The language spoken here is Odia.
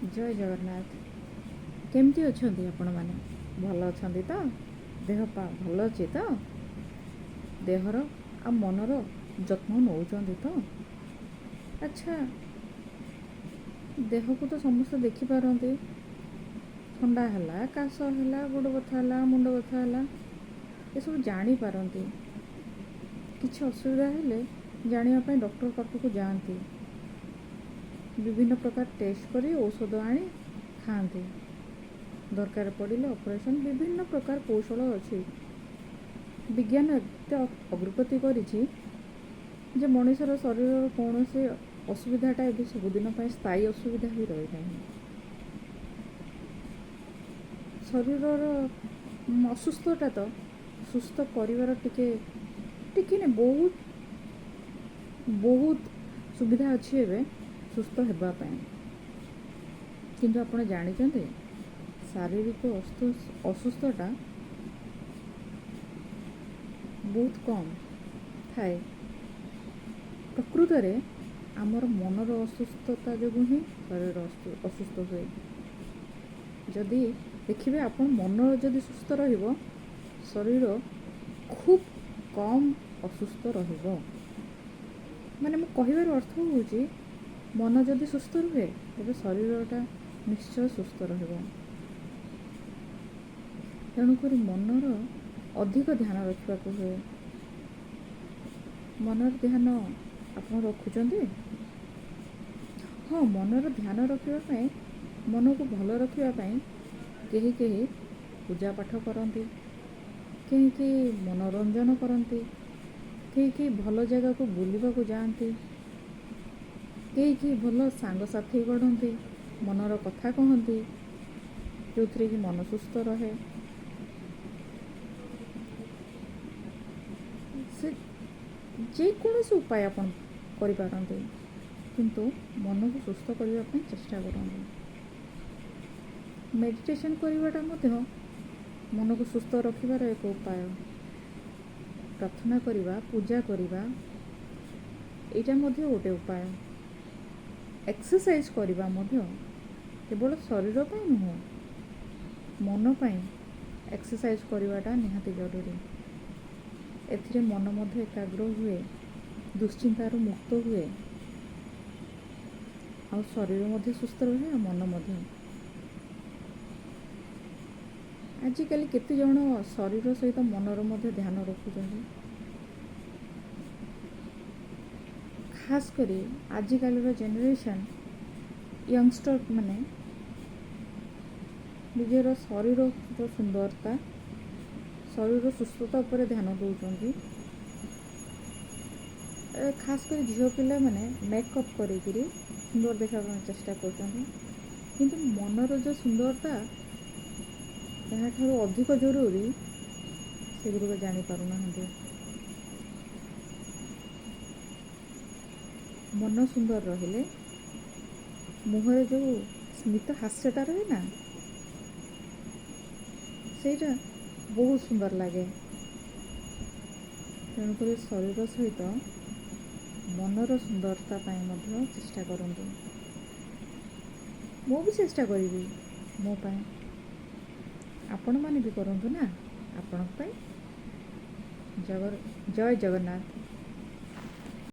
ଜୟ ଜଗନ୍ନାଥ। କେମିତି ଅଛନ୍ତି ଆପଣମାନେ? ଭଲ ଅଛନ୍ତି ତ? ଦେହ ପା ଭଲ ଅଛି ତ? ଦେହର ଆଉ ମନର ଯତ୍ନ ନେଉଛନ୍ତି ତ? ଆଚ୍ଛା, ଦେହକୁ ତ ସମସ୍ତେ ଦେଖିପାରନ୍ତି। ଥଣ୍ଡା ହେଲା, କାଶ ହେଲା, ଗୋଡ଼ ବଥା ହେଲା, ମୁଣ୍ଡ ବଥା ହେଲା, ଏସବୁ ଜାଣିପାରନ୍ତି। କିଛି ଅସୁବିଧା ହେଲେ ଜାଣିବା ପାଇଁ ଡକ୍ଟର ପାଖକୁ ଯାଆନ୍ତି। ବିଭିନ୍ନ ପ୍ରକାର ଟେଷ୍ଟ କରି ଔଷଧ ଆଣି ଖାଆନ୍ତି। ଦରକାର ପଡ଼ିଲେ ଅପରେସନ୍, ବିଭିନ୍ନ ପ୍ରକାର କୌଶଳ ଅଛି। ବିଜ୍ଞାନ ଏତେ ଅଗ୍ରଗତି କରିଛି ଯେ ମଣିଷର ଶରୀରର କୌଣସି ଅସୁବିଧାଟା ଏବେ ସବୁଦିନ ପାଇଁ ସ୍ଥାୟୀ ଅସୁବିଧା ହୋଇ ରହିନାହିଁ। ଶରୀରର ଅସୁସ୍ଥଟା ତ ସୁସ୍ଥ କରିବାର ଟିକେ ନା ବହୁତ ସୁବିଧା ଅଛି ଏବେ ସୁସ୍ଥ ହେବା ପାଇଁ। କିନ୍ତୁ ଆପଣ ଜାଣିଛନ୍ତି ଶାରୀରିକ ଅସୁସ୍ଥତା ବହୁତ କମ୍ ଥାଏ। ପ୍ରକୃତରେ ଆମର ମନର ଅସୁସ୍ଥତା ଯୋଗୁଁ ହିଁ ଶରୀର ଅସୁସ୍ଥ ହୁଏ। ଯଦି ଦେଖିବେ ଆପଣ ମନ ଯଦି ସୁସ୍ଥ ରହିବ, ଶରୀର ଖୁବ୍ କମ୍ ଅସୁସ୍ଥ ରହିବ। ମାନେ ମୁଁ କହିବାର ଅର୍ଥ ହେଉଛି, ମନ ଯଦି ସୁସ୍ଥ ରୁହେ ତେବେ ଶରୀରଟା ନିଶ୍ଚୟ ସୁସ୍ଥ ରହିବ। ତେଣୁକରି ମନର ଅଧିକ ଧ୍ୟାନ ରଖିବାକୁ ହୁଏ। ମନର ଧ୍ୟାନ ଆପଣ ରଖୁଛନ୍ତି? ହଁ, ମନର ଧ୍ୟାନ ରଖିବା ପାଇଁ, ମନକୁ ଭଲ ରଖିବା ପାଇଁ କେହି ପୂଜା ପାଠ କରନ୍ତି, କେହି ମନୋରଞ୍ଜନ କରନ୍ତି, କେହି ଭଲ ଜାଗାକୁ ବୁଲିବାକୁ ଯାଆନ୍ତି, କେହି ଭଲ ସାଙ୍ଗସାଥି ଗଢ଼ନ୍ତି, ମନର କଥା କହନ୍ତି, ଯେଉଁଥିରେ କି ମନ ସୁସ୍ଥ ରହେ। ସେ ଯେକୌଣସି ଉପାୟ ଆପଣ କରିପାରନ୍ତି, କିନ୍ତୁ ମନକୁ ସୁସ୍ଥ କରିବା ପାଇଁ ଚେଷ୍ଟା କରନ୍ତୁ। ମେଡ଼ିଟେସନ୍ କରିବାଟା ମଧ୍ୟ ମନକୁ ସୁସ୍ଥ ରଖିବାର ଏକ ଉପାୟ। ପ୍ରାର୍ଥନା କରିବା, ପୂଜା କରିବା, ଏଇଟା ମଧ୍ୟ ଗୋଟେ ଉପାୟ। ଏକ୍ସରସାଇଜ୍ କରିବା ମଧ୍ୟ କେବଳ ଶରୀର ପାଇଁ ନୁହଁ, ମନ ପାଇଁ ଏକ୍ସରସାଇଜ୍ କରିବାଟା ନିହାତି ଜରୁରୀ। ଏଥିରେ ମନ ମଧ୍ୟ ଏକାଗ୍ର ହୁଏ, ଦୁଶ୍ଚିନ୍ତାରୁ ମୁକ୍ତ ହୁଏ, ଆଉ ଶରୀର ମଧ୍ୟ ସୁସ୍ଥ ରୁହେ, ଆଉ ମନ ମଧ୍ୟ। ଆଜିକାଲି କେତେଜଣ ଶରୀର ସହିତ ମନର ମଧ୍ୟ ଧ୍ୟାନ ରଖୁଛନ୍ତି। ଖାସ୍ କରି ଆଜିକାଲିର ଜେନେରେସନ୍ ୟଙ୍ଗଷ୍ଟର୍ ମାନେ ନିଜର ଶରୀରର ସୁନ୍ଦରତା, ଶରୀର ସୁସ୍ଥତା ଉପରେ ଧ୍ୟାନ ଦେଉଛନ୍ତି। ଖାସ୍ କରି ଝିଅ ପିଲାମାନେ ମେକଅପ୍ କରିକିରି ସୁନ୍ଦର ଦେଖିବା ପାଇଁ ଚେଷ୍ଟା କରୁଛନ୍ତି। କିନ୍ତୁ ମନର ଯେଉଁ ସୁନ୍ଦରତା ଏହାଠାରୁ ଅଧିକ ଜରୁରୀ, ସେଗୁଡ଼ିକ ଜାଣିପାରୁନାହାନ୍ତି। ମନ ସୁନ୍ଦର ରହିଲେ ମୁହଁରେ ଯେଉଁ ସ୍ମିତ ହାସ୍ୟଟା ରହେ ନା, ସେଇଟା ବହୁତ ସୁନ୍ଦର ଲାଗେ। ତେଣୁକରି ଶରୀର ସହିତ ମନର ସୁନ୍ଦରତା ପାଇଁ ମଧ୍ୟ ଚେଷ୍ଟା କରନ୍ତୁ। ମୁଁ ବି ଚେଷ୍ଟା କରିବି ମୋ ପାଇଁ, ଆପଣମାନେ ବି କରନ୍ତୁ ନା, ଆପଣଙ୍କ ପାଇଁ। ଜୟ ଜଗନ୍ନାଥ।